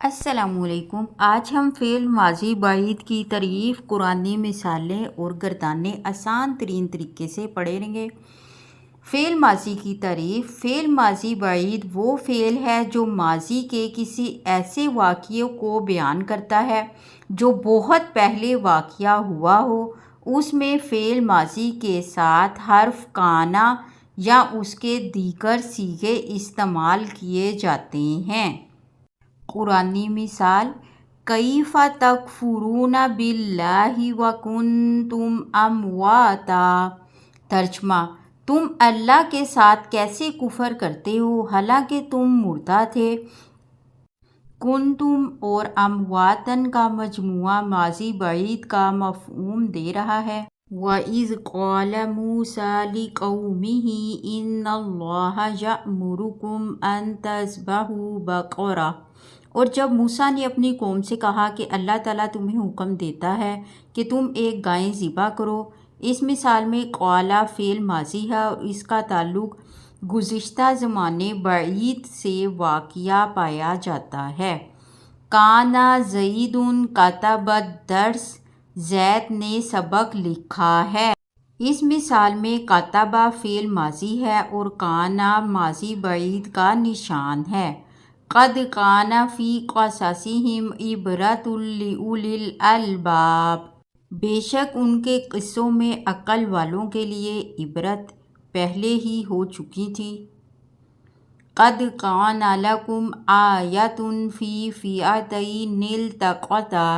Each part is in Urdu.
السلام علیکم۔ آج ہم فعل ماضی بعید کی تعریف، قرآنی مثالیں اور گردانیں آسان ترین طریقے سے پڑھیں گے۔ فعل ماضی کی تعریف۔ فعل ماضی بعید وہ فعل ہے جو ماضی کے کسی ایسے واقعے کو بیان کرتا ہے جو بہت پہلے واقع ہوا ہو۔ اس میں فعل ماضی کے ساتھ حرف کانا یا اس کے دیگر صیغے استعمال کیے جاتے ہیں۔ قرآنی مثال: کیف تکفرون باللہ وکنتم امواتا۔ ترجمہ: تم اللہ کے ساتھ کیسے کفر کرتے ہو حالانکہ تم مردہ تھے۔ کنتم اور امواتن کا مجموعہ ماضی بعید کا مفہوم دے رہا ہے۔ وَإِذْ قَالَ مُوسَىٰ لِقَوْمِهِ إِنَّ اللَّهَ يَأْمُرُكُمْ أَن تَذْبَحُوا بَقَرَةً۔ اور جب موسیٰ نے اپنی قوم سے کہا کہ اللہ تعالیٰ تمہیں حکم دیتا ہے کہ تم ایک گائے ذبح کرو۔ اس مثال میں قَالَ فعل ماضی ہے اور اس کا تعلق گزشتہ زمانے بعید سے واقع پایا جاتا ہے۔ کان زید کتب الدرس۔ زید نے سبق لکھا ہے۔ اس مثال میں کتب فعل ماضی ہے اور کان ماضی بعید کا نشان ہے۔ قد کان فی قصصہم عبرۃ لأولی الالباب۔ بے شک ان کے قصوں میں عقل والوں کے لیے عبرت پہلے ہی ہو چکی تھی۔ قد کان لکم آیۃ فی فئتین التقطا۔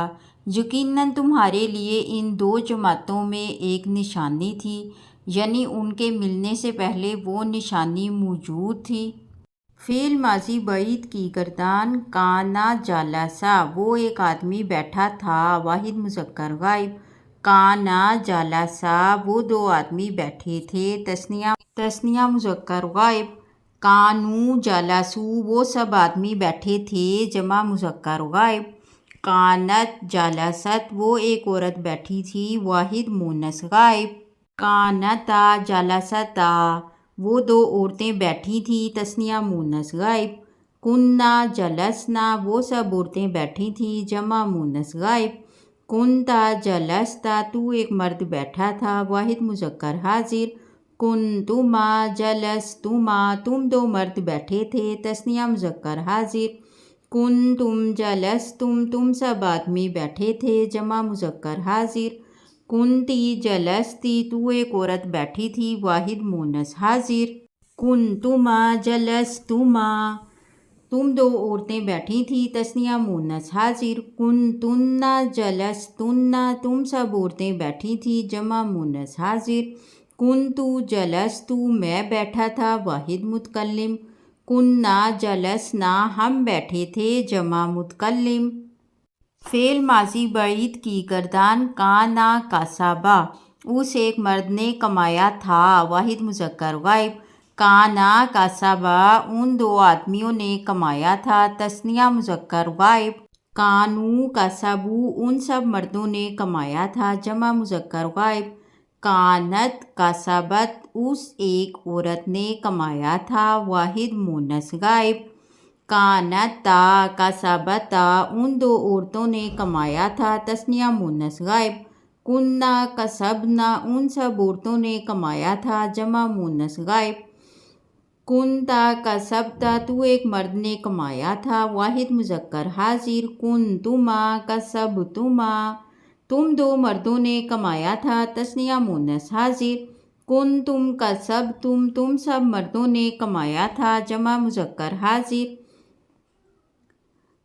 یقیناً تمہارے لیے ان دو جماعتوں میں ایک نشانی تھی، یعنی ان کے ملنے سے پہلے وہ نشانی موجود تھی۔ فعل ماضی بعید کی گردان: کان جلسا، وہ ایک آدمی بیٹھا تھا، واحد مذکر غائب۔ کان جلسا، وہ دو آدمی بیٹھے تھے، تثنیہ مذکر غائب۔ کانوا جلسوا، وہ سب آدمی بیٹھے تھے، جمع مذکر غائب۔ کانت جلست، وہ ایک عورت بیٹھی تھی، واحد مؤنث غائب۔ کانتا جلستا، وہ دو عورتیں بیٹھی تھیں، تثنیہ مؤنث غائب۔ کننا جلسنا، وہ سب عورتیں بیٹھی تھیں، جمع مؤنث غائب۔ کنتا جلستا، تو ایک مرد بیٹھا تھا، واحد مذکر حاضر۔ کنتما جلستما، تم دو مرد بیٹھے تھے، تثنیہ مذکر حاضر۔ کنتم جلستم، تم سب آدمی بیٹھے تھے، جمع مذکر حاضر۔ کنتی جلستی، تو ایک عورت بیٹھی تھی، واحد مؤنث حاضر۔ کنتما جلستما، تم دو عورتیں بیٹھی تھیں، تثنیہ مؤنث حاضر۔ کنتن جلستن، تم سب عورتیں بیٹھی تھیں، جمع مؤنث حاضر۔ کنتو جلستو، میں بیٹھا تھا، واحد متکلم۔ کننا جلسنا، ہم بیٹھے تھے، جمع متکلم۔ فعل ماضی بعید کی گردان: کانا کسبا، اس ایک مرد نے کمایا تھا، واحد مذکر غائب۔ کانا کسبا، ان دو آدمیوں نے کمایا تھا، تثنیہ مذکر غائب۔ کانوا کسبوا، ان سب مردوں نے کمایا تھا، جمع مذکر غائب۔ کانت کسبت، اس ایک عورت نے کمایا تھا، واحد مؤنث غائب۔ کانتا کسبتا، ان دو عورتوں نے کمایا تھا، تثنیہ مؤنث غائب۔ کننا کسبنا، ان سب عورتوں نے کمایا تھا، جمع مؤنث غائب۔ کنتا کسبتا، تو ایک مرد نے کمایا تھا، واحد مذکر حاضر۔ کنتما کسبتما، تم دو مردوں نے کمایا تھا، تثنیہ مؤنث حاضر۔ کنتم کسبتم، تم سب مردوں نے کمایا تھا، جمع مذکر حاضر۔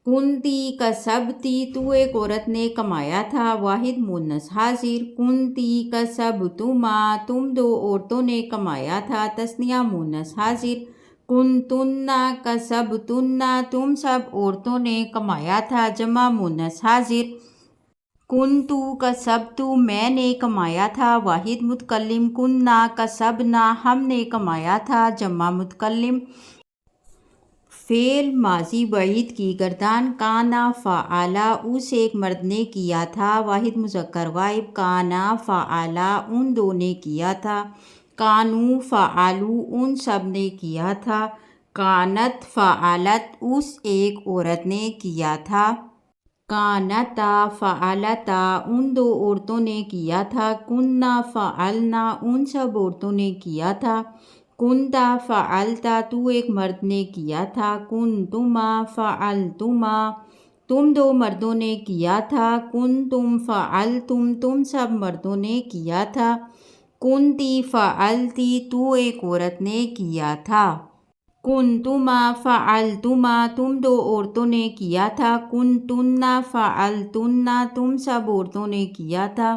کنتی کسبتی، تو ایک عورت نے کمایا تھا، واحد مؤنث حاضر۔ کنتی کسبتما، تم دو عورتوں نے کمایا تھا، تثنیہ مؤنث حاضر۔ کنتن کسبتن، تم سب عورتوں نے کمایا تھا، جمع مؤنث حاضر۔ کنتو کسبتو، میں نے کمایا تھا، واحد متکلم۔ کننا کسبنا، ہم نے کمایا تھا، جمع متکلم۔ فعل ماضی بعید کی گردان: کانا فعل، اس ایک مرد نے کیا تھا، واحد مذکر غائب۔ کانا فعل، ان دو نے کیا تھا۔ کانوا فعلوا، ان سب نے کیا تھا۔ کانت فعلت اس ایک عورت نے کیا تھا، کانتا فعلتا ان دو عورتوں نے کیا تھا، کننا فعلنا ان سب عورتوں نے کیا تھا، کنتا فعلتا تو ایک مرد نے کیا تھا، کنتما فعلتما تم دو مردوں نے کیا تھا، کنتم فعلتم تم سب مردوں نے کیا تھا، کنتی فعلتی تو ایک عورت نے کیا تھا، کنتما فعلتما تم دو عورتوں نے کیا تھا، کنتنا فعلتنا تم سب عورتوں نے کیا تھا،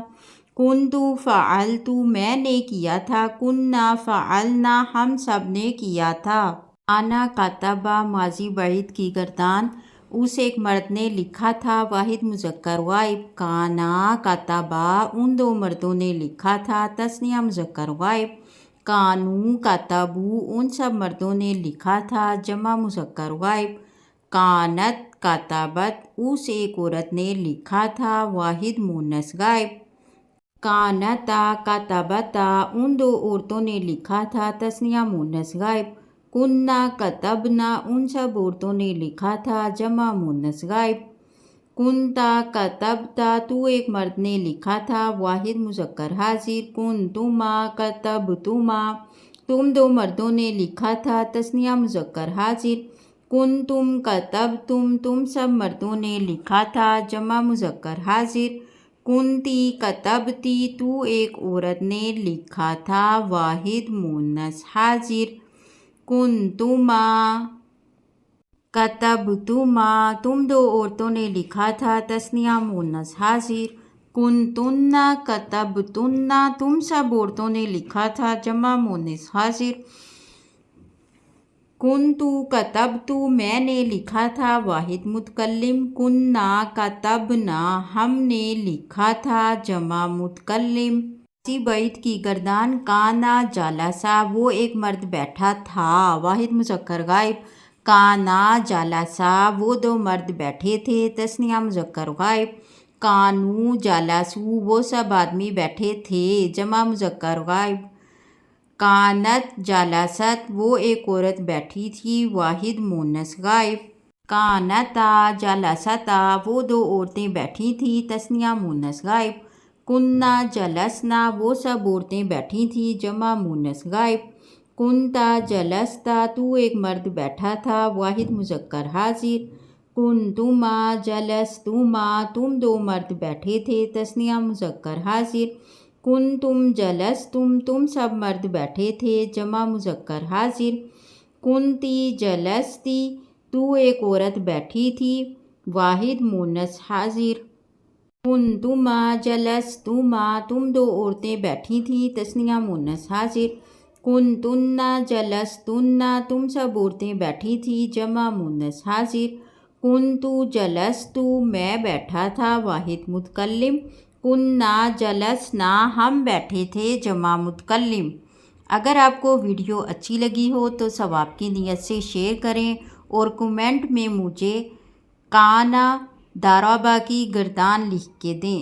کنتو فعلتو میں نے کیا تھا، کننا فعلنا ہم سب نے کیا تھا۔ انا کتبہ ماضی بعید کی گردان اس ایک مرد نے لکھا تھا، واحد مذکر غائب، کانا کتبہ ان دو مردوں نے لکھا تھا، تثنیہ مذکر غائب، کانو کتبو ان سب مردوں نے لکھا تھا، جمع مذکر غائب، کانت کتبت اس ایک عورت نے لکھا تھا، واحد مؤنث غائب، کانتا کتبتا ان دو عورتوں نے لکھا تھا، تثنیہ مؤنث غائب، کننا کتبنا ان سب عورتوں نے لکھا تھا، جمع مؤنث غائب، کنتا کتبتا تو ایک مرد نے لکھا تھا، واحد مذکر حاضر، کنتما کتبتما تم دو مردوں نے لکھا تھا، تثنیہ مذکر حاضر، کنتم کتبتم تم سب مردوں نے لکھا تھا، جمع مذکر حاضر، کنتی کتبتی تو ایک عورت نے لکھا تھا، واحد مؤنث حاضر، کنتما کتبتما تم دو عورتوں نے لکھا تھا، تثنیہ مؤنث حاضر، کنتن کتبتن تم سب عورتوں نے لکھا تھا، جمع مؤنث حاضر، کنتو کتبتو میں نے لکھا تھا، واحد متکلم، کننا کتبنا ہم نے لکھا تھا، جمع متکلم۔ ماضی بعید کی گردان کانا جالسا وہ ایک مرد بیٹھا تھا، واحد مذکر غائب، کانا جالسا وہ دو مرد بیٹھے تھے، تثنیہ مذکر غائب، کانو جالسو وہ سب آدمی بیٹھے تھے، جمع مذکر غائب، کانت جالست وہ ایک عورت بیٹھی تھی، واحد مؤنث غائب، کانتا جالستا وہ دو عورتیں بیٹھی تھیں، تثنیہ مؤنث غائب، کننا جلسنا وہ سب عورتیں بیٹھی تھیں، جمع مؤنث غائب، کنتا جلستا تو ایک مرد بیٹھا تھا، واحد مذکر حاضر، کنتما جلستما تم دو مرد بیٹھے تھے، تثنیہ مذکر حاضر، کنتم جلستم تم سب مرد بیٹھے تھے، جمع مذکر حاضر، کنتی جلستی تو ایک عورت بیٹھی تھی، واحد مؤنث حاضر، کنتما جلستما تم دو عورتیں بیٹھی تھیں، تثنیہ مؤنث حاضر، کنتن جلستن تم سب عورتیں بیٹھی تھیں، جمع مؤنث حاضر، کنتو جلستو میں بیٹھا تھا، واحد متکلم، کننا جلسنا ہم بیٹھے تھے، جمع متکلم۔ اگر آپ کو ویڈیو اچھی لگی ہو تو ثواب کی نیت سے شیئر کریں اور کومنٹ میں مجھے کانا ضرب کی گردان لکھ کے دیں۔